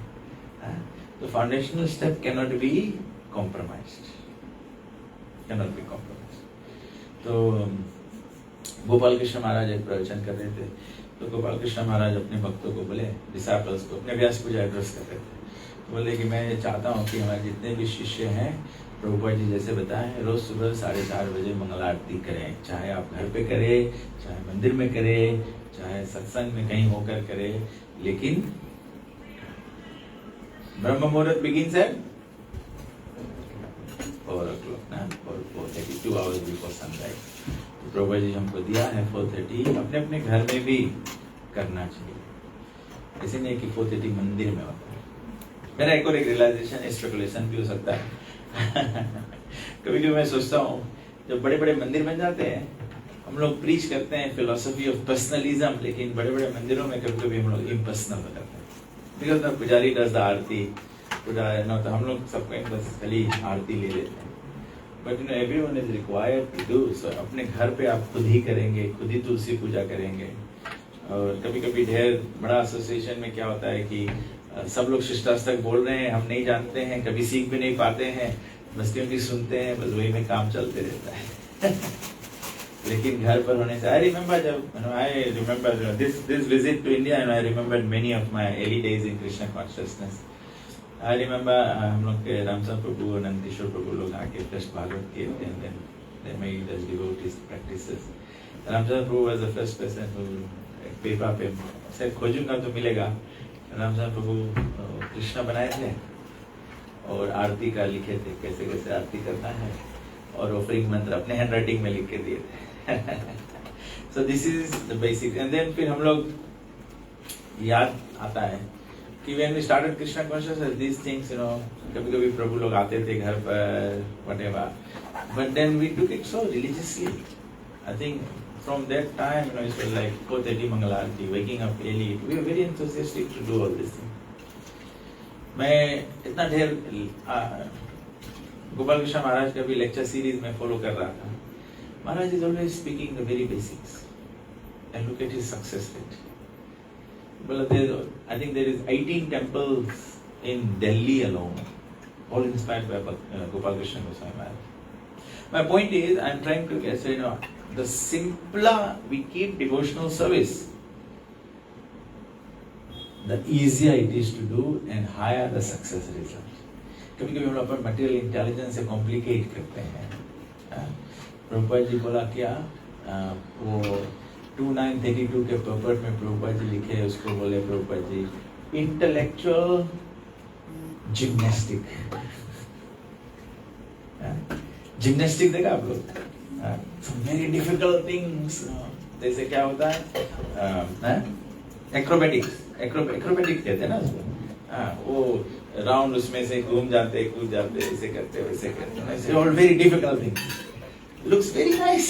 तो foundational step cannot be compromised, cannot be compromised. तो गोपाल कृष्ण महाराज एक प्रवचन कर रहे थे, तो गोपाल कृष्ण महाराज अपने भक्तों को बोले, डिसाइपल्स को, अपने व्यास पूजा एड्रेस कर रहे थे, तो बोले कि मैं चाहता हूँ कि हमारे जितने भी शिष्य हैं प्रभुपाद जी जैसे बताएं, रोज सुबह 4:30 बजे मंगल आरती करें, चाहे आप घर पे करें, चाहे मंदिर में करें, चाहे सत्संग में कहीं होकर करें, लेकिन ब्रह्म मुहूर्त बिगिंस एट 4 o'clock ना, 4:32 hours before sunrise। तो प्रभुपाद जी हमको दिया है 4:30, अपने अपने घर में भी करना चाहिए। ऐसे नहीं कि 4:30 मंदिर में होता है। मेरा एक और एक रियलाइजेशन, स्पेकुलेशन भी हो सकता है कभी कभी मैं सोचता हूँ जब बड़े बड़े मंदिर बन जाते हैं, हम लोग प्रीच करते हैं फिलोसफी ऑफ पर्सनलिज्म, लेकिन बड़े बड़े मंदिरों में कभी कभी हम लोग इम्पर्सनल हो जाते हैं। बिकॉज द पुजारी डज द आरती, तो हम लोग सबको बस खाली आरती ले लेते हैं। But everyone is required to do so. अपने घर पे आप खुद ही करेंगे, खुद ही तुलसी पूजा करेंगे। और कभी कभी ढेर बड़ा एसोसिएशन में क्या होता है कि सब लोग शिष्टाष्टक बोल रहे हैं, हम नहीं जानते हैं, कभी सीख भी नहीं पाते हैं, बस क्योंकि सुनते हैं, बस वही में काम चलते रहता है लेकिन घर पर होने से, I remember this visit to India and I remember many of my early days in Krishna consciousness. I remember हम लोग के रामचंद्र प्रभु और नंद किशोर प्रभु लोग आके फर्स्ट भागवत के practices. Ramchandra Prabhu was the first person who paper पे से खोजूंगा तो मिलेगा। रामचंद्र प्रभु कृष्णा बनाए थे और आरती का लिखे थे, कैसे कैसे आरती करना है, और ऑफरिंग मंत्र अपने हैंड राइटिंग में लिख के दिए थे so this is the basic. And then फिर हम लोग याद आता है कि when we started Krishna consciousness these things, you know, कभी कभी प्रभु लोग आते थे घर पर, whatever, but then we took it so religiously. I think from that time, you know, it was like 4:30 Mangal Aarti, waking up early. We were very enthusiastic to do all this thing. मैं इतना ढेर गोपाल कृष्ण महाराज का भी lecture series में follow कर रहा था। Maharaj is always speaking the very basics and look at his success rate. Well, I think there is 18 temples in Delhi alone, all inspired by Gopal Krishna Goswami Maharaj. My point is, I am trying to get, so, you know, the simpler we keep devotional service, the easier it is to do and higher the success result. कभी कभी हम लोग अपन material intelligence से complicate करते हैं। प्रभुपाद जी बोला क्या, वो 2932 के पर्पट में प्रभुपाद जी लिखे, उसको बोले Prabhupada ji intellectual gymnastic. Gymnastic देखा आप लोग, वेरी डिफिकल्ट थिंग्स, जैसे क्या होता है एक्रोबेटिक्स, एक्रोबेटिक कहते हैं ना उसको, वो राउंड उसमें से घूम जाते, कूद जाते, ऐसे करते वैसे करते, all very difficult thing, looks very nice,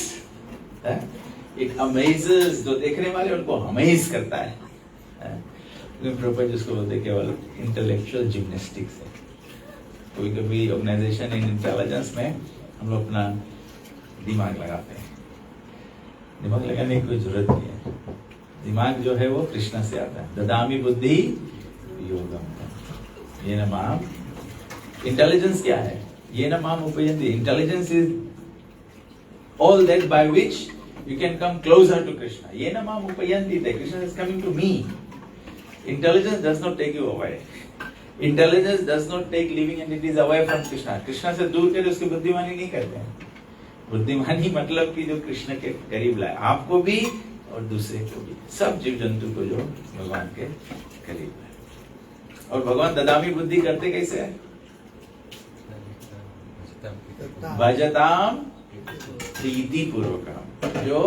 it amazes, जो देखने वाले उनको अमेज करता है। प्रॉपर जिसको बोलते केवल इंटेलेक्चुअल जिम्नास्टिक्स है। कोई कभी ऑर्गेनाइजेशन इन इंटेलिजेंस में हम लोग अपना दिमाग लगाते हैं, दिमाग लगाने की कोई जरूरत नहीं है। दिमाग जो है वो कृष्णा से आता है। ददामी बुद्धि योगम ये न माम। इंटेलिजेंस क्या है? ये न माम उपयंती। Intelligence is all that by which you can come closer to Krishna. ये न माम उपयंती, Krishna is coming to me. Intelligence does not take you away. Intelligence does not take living entities away from Krishna. Krishna से दूर करे उसकी बुद्धिमानी नहीं करते हैं। बुद्धिमानी मतलब कि जो कृष्ण के करीब लाए, आपको भी और दूसरे को भी, सब जीव जंतु को जो भगवान के करीब लाए। और भगवान ददामी बुद्धि करते कैसे है? भजताम प्रीति पूर्वक, जो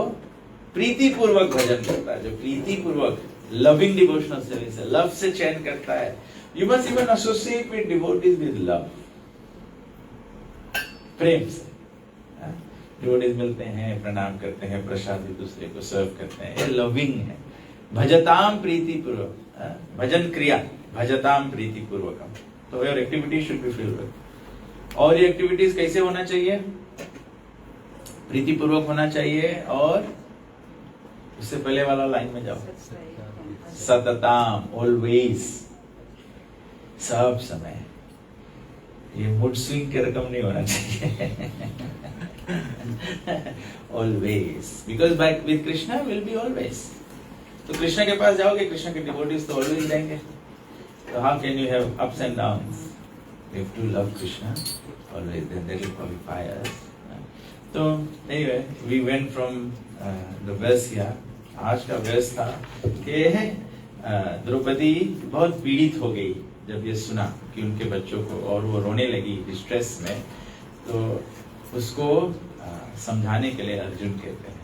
प्रीति पूर्वक भजन करता है, जो प्रीति पूर्वक लविंग डिवोशनल सर्विस है, लव से चयन करता है, You must even associate with devotees with love. प्रेम से डिवोटीज मिलते हैं, प्रणाम करते हैं, प्रसाद एक दूसरे को सर्व करते हैं, ये लविंग है. भजताम प्रीति पूर्वक, भजन क्रिया भजताम प्रीति पूर्वकम. तो your activity should be filled with. और ये एक्टिविटीज कैसे होना चाहिए? प्रीति पूर्वक होना चाहिए. और उससे पहले वाला लाइन में जाओ, सतताम, ऑलवेज, सब समय. ये मूड स्विंग के रकम नहीं होना चाहिए. Always, because by with Krishna will be always. तो कृष्णा के पास जाओगे, कृष्णा के डिवोटीज तो ऑलवेज रहेंगे. तो how can you have ups and downs? You have to love Krishna always, then that will qualify us. तो anyway, we went from the verse here. आज का वर्स था कि द्रौपदी बहुत पीड़ित हो गई जब ये सुना कि उनके बच्चों को, और वो रोने लगी डिस्ट्रेस में. तो उसको समझाने के लिए अर्जुन कहते हैं.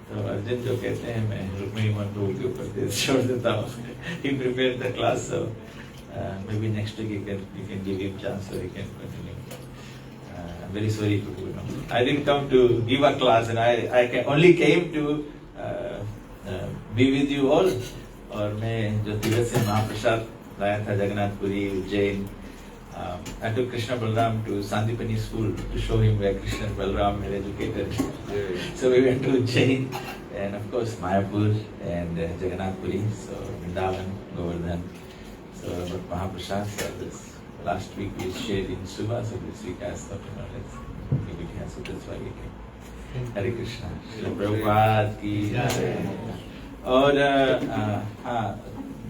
तो अर्जुन जो कहते हैं, मैं रुक्मिणी प्रभु के ऊपर छोड़ देता हूँ. He prepared the class, so maybe next week you can give him chance so he can continue. I'm very sorry to you know. I didn't come to give a class, and I only came to be with you all. और मैं जो तिब्बत से महाप्रसाद लाया था, Jagannathpuri, Ujjain. I took Krishna Balram to Sandipani school to show him where Krishna and Balram were educated. So we went to Ujjain and of course Mayapur and Jagannath-puri, so Vrindavan, Govardhan. So but Mahaprasad, so this last week we shared in Suba, so this week I thought, you know, let's give it here, so that's why we came. Hare Krishna. Srila Prabhupada की जय. और हाँ,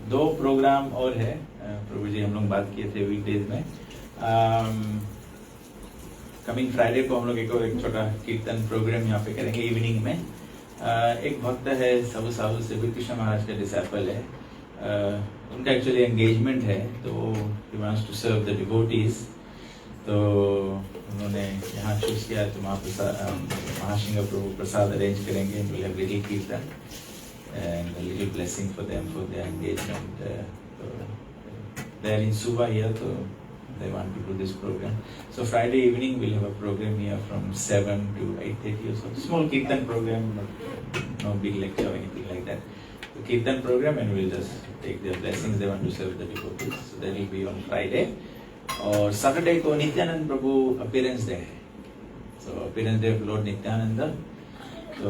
2 programme और है प्रभु जी, हम लोग बात किए थे वीकडेज में. कमिंग फ्राइडे को हम लोग एक छोटा कीर्तन प्रोग्राम यहाँ पे करेंगे इवनिंग में. एक भक्त है सबू साहू से, कृष्ण महाराज का डिसाइपल है. उनका एक्चुअली एंगेजमेंट है, तो he wants to serve the devotees. तो उन्होंने यहाँ चूज किया, तो महासिंह प्रभु प्रसाद अरेंज करेंगे. Will have little kirtan and a little blessing for them for their engagement. They are in Suba here, so they want to do this program. So Friday evening we'll have a program here from 7 to 8:30 or so. Small kirtan program, no big lecture or anything like that. So kirtan program, and we'll just take their blessings. They want to serve the devotees. So that will be on Friday. और Saturday को नित्यानंद प्रभु appearance day है. So appearance day of Lord Nityananda. So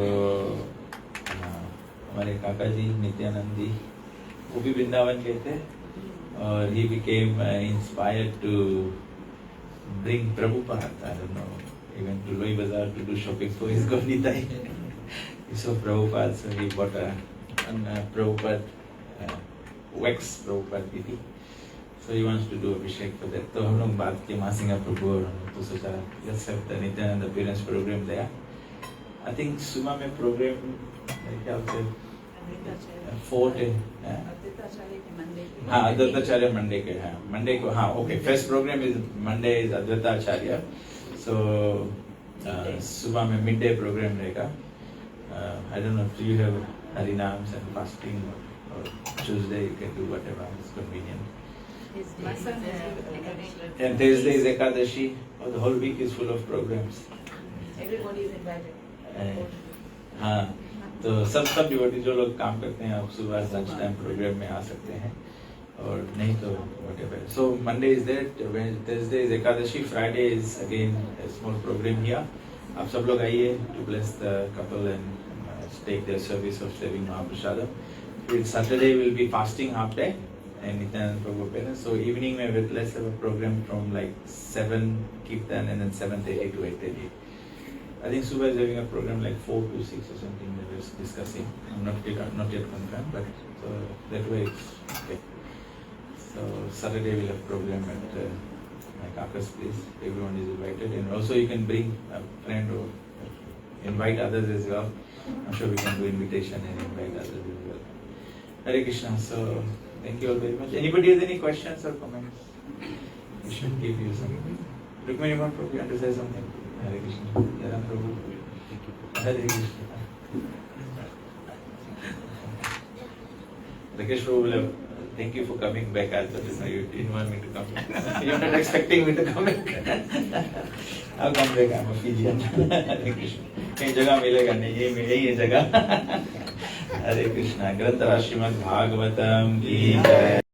हमारे काका जी नित्यानंद जी, वो भी वृंदावन गए थे, और he became inspired to bring Prabhupada. I don't know, he went to Loi Bazaar to do shopping for his Gaunitai. He saw Prabhupada, so he bought a Prabhupada wax Prabhupada Didi. So he wants to do Abhishek for that. तो हम लोग बात किए महासिंह प्रभु, और तो सोचा let's have the Nityananda appearance program there. I think सुबह में प्रोग्राम क्या होते हैं, 4 है. हाँ, अद्वैताचार्य मंडे के, हाँ मंडे को, हाँ okay. First program is Monday is Advaitacharya. So सुबह में मिड डे प्रोग्राम रहेगा. I don't know, do you have harinams and fasting, और Tuesday you can do whatever is convenient. And Thursday is Ekadashi, or the whole week is full of programs. Everybody is invited. हाँ, तो सब devotee जो लोग काम करते हैं, आप सुबह लंच टाइम प्रोग्राम में आ सकते हैं, और नहीं तो whatever. So Monday is that, Thursday is Ekadashi, Friday is again a small program here. आप सब लोग आइए to bless the couple and take their service of serving Mahaprasadam. Saturday will be fasting half day and Nityananda Prabhu appearance. So evening में let's have a program from like 7 Kirtan and then 7:30 to 8:30. I think Subha is having a program like 4 to 6 or something that we're discussing. I'm not yet confirmed, but so that way it's okay. So Saturday we'll have program at my Kaka's place. Everyone is invited, and also you can bring a friend or invite others as well. I'm sure we can do invitation and invite others as well. Hare Krishna. So thank you all very much. Anybody has any questions or comments? We should give you some. Rukmini Prabhu, you want to say something? Hare Krishna. Jai Prabhu. Hare Krishna. Rakesh Prabhu will have Thank you for coming back. I thought you didn't want me to come back. You're not expecting me to come back. I'll come back. I'm a Fijian. Hare Krishna. कहीं जगह मिलेगा नहीं, यही है जगह. हरे कृष्णा. ग्रंथ श्रीमद् भागवतम की जय.